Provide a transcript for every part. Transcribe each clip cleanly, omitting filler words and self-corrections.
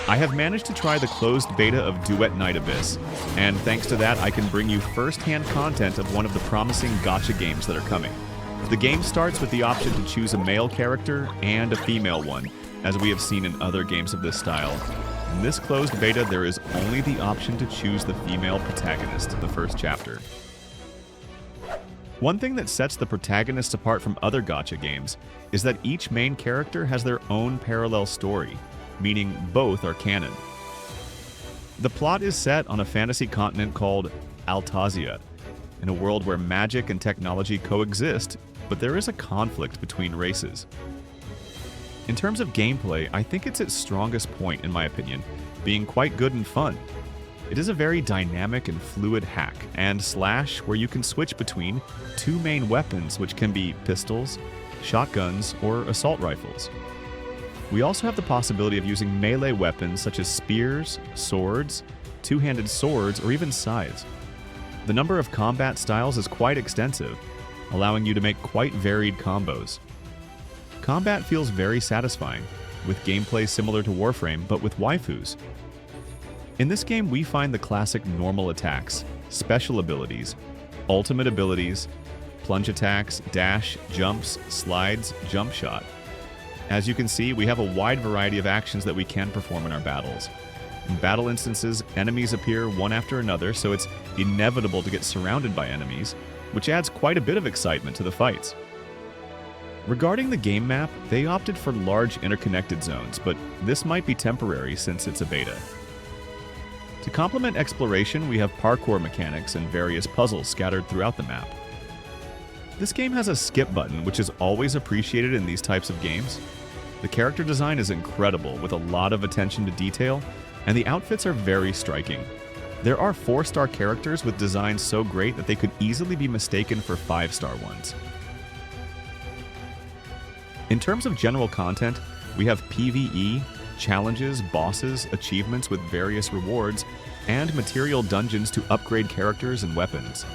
I have managed to try the closed beta of Duet Night Abyss, and thanks to that I can bring you first-hand content of one of the promising gacha games that are coming. The game starts with the option to choose a male character and a female one, as we have seen in other games of this style. In this closed beta, there is only the option to choose the female protagonist, the first chapter. One thing that sets the protagonists apart from other gacha games is that each main character has their own parallel story, meaning both are canon. The plot is set on a fantasy continent called Altazia, in a world where magic and technology coexist, but there is a conflict between races. In terms of gameplay, I think it's its strongest point in my opinion, being quite good and fun. It is a very dynamic and fluid hack and slash where you can switch between two main weapons, which can be pistols, shotguns, or assault rifles. We also have the possibility of using melee weapons such as spears, swords, two-handed swords, or even scythes. The number of combat styles is quite extensive, allowing you to make quite varied combos. Combat feels very satisfying, with gameplay similar to Warframe but with waifus. In this game we find the classic normal attacks, special abilities, ultimate abilities, plunge attacks, dash, jumps, slides, jump shot. As you can see, we have a wide variety of actions that we can perform in our battles. In battle instances, enemies appear one after another, so it's inevitable to get surrounded by enemies, which adds quite a bit of excitement to the fights. Regarding the game map, they opted for large interconnected zones, but this might be temporary since it's a beta. To complement exploration, we have parkour mechanics and various puzzles scattered throughout the map. This game has a skip button, which is always appreciated in these types of games. The character design is incredible, with a lot of attention to detail, and the outfits are very striking. There are 4-star characters with designs so great that they could easily be mistaken for 5-star ones. In terms of general content, we have PvE, challenges, bosses, achievements with various rewards, and material dungeons to upgrade characters and weapons.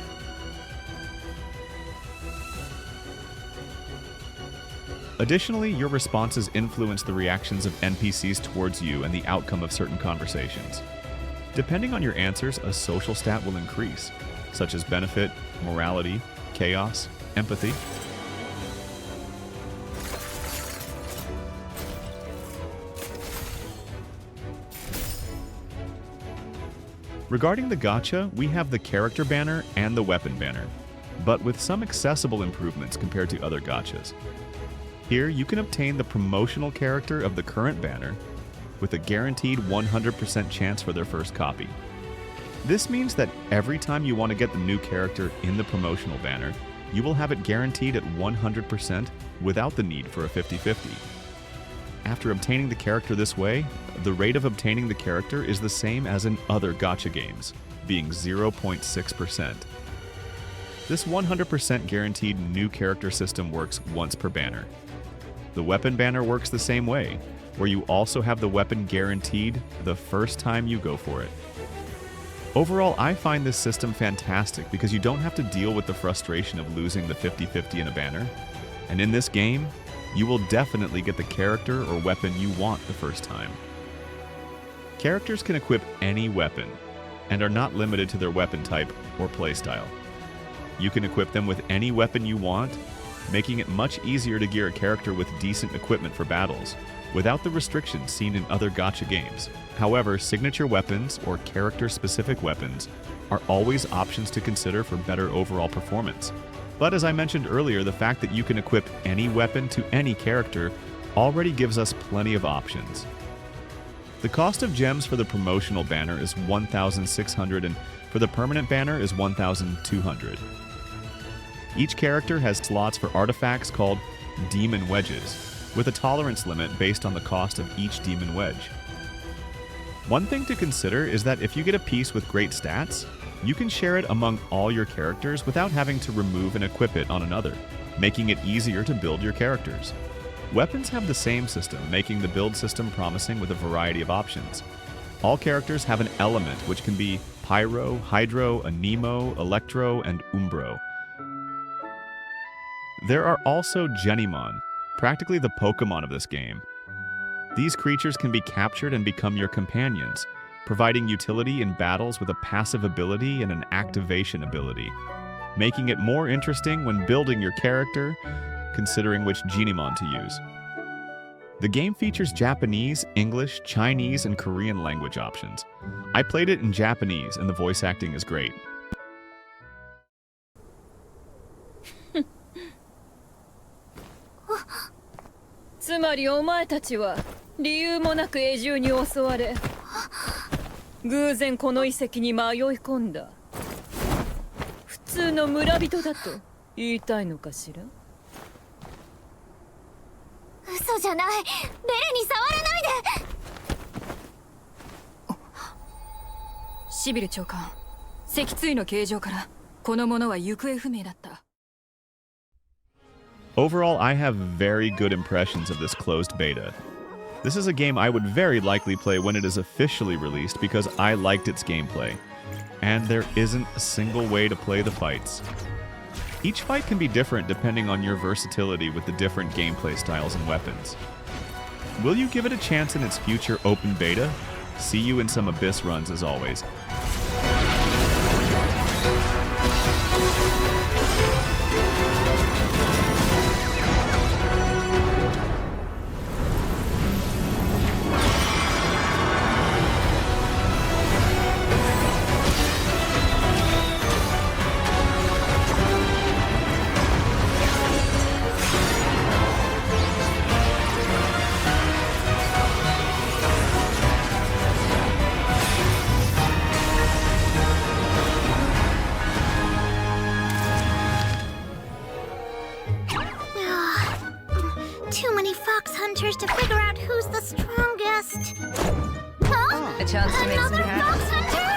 Additionally, your responses influence the reactions of NPCs towards you and the outcome of certain conversations. Depending on your answers, a social stat will increase, such as benefit, morality, chaos, empathy. Regarding the gacha, we have the character banner and the weapon banner, but with some accessible improvements compared to other gachas. Here, you can obtain the promotional character of the current banner with a guaranteed 100% chance for their first copy. This means that every time you want to get the new character in the promotional banner, you will have it guaranteed at 100% without the need for a 50-50. After obtaining the character this way, the rate of obtaining the character is the same as in other gacha games, being 0.6%. This 100% guaranteed new character system works once per banner. The weapon banner works the same way, where you also have the weapon guaranteed the first time you go for it. Overall, I find this system fantastic because you don't have to deal with the frustration of losing the 50-50 in a banner, and in this game, you will definitely get the character or weapon you want the first time. Characters can equip any weapon, and are not limited to their weapon type or playstyle. You can equip them with any weapon you want, making it much easier to gear a character with decent equipment for battles, without the restrictions seen in other gacha games. However, signature weapons or character-specific weapons are always options to consider for better overall performance. But as I mentioned earlier, the fact that you can equip any weapon to any character already gives us plenty of options. The cost of gems for the promotional banner is 1,600 and for the permanent banner is 1,200. Each character has slots for artifacts called Demon Wedges, with a tolerance limit based on the cost of each Demon Wedge. One thing to consider is that if you get a piece with great stats, you can share it among all your characters without having to remove and equip it on another, making it easier to build your characters. Weapons have the same system, making the build system promising with a variety of options. All characters have an element which can be Pyro, Hydro, Anemo, Electro, and Umbro. There are also Genimon, practically the Pokemon of this game. These creatures can be captured and become your companions, providing utility in battles with a passive ability and an activation ability, making it more interesting when building your character, considering which Genimon to use. The game features Japanese, English, Chinese, and Korean language options. I played it in Japanese, and the voice acting is great. つまりお前たちは理由もなく永住に襲われ偶然この遺跡に迷い込んだ普通の村人だと言いたいのかしら嘘じゃないベレに触らないでシビル長官脊椎の形状からこの者は行方不明だった Overall, I have very good impressions of this closed beta. This is a game I would very likely play when it is officially released because I liked its gameplay. And there isn't a single way to play the fights. Each fight can be different depending on your versatility with the different gameplay styles and weapons. Will you give it a chance in its future open beta? See you in some Abyss runs as always. Too many fox hunters to figure out who's the strongest. Huh? A chance to make some Another cash. fox hunter?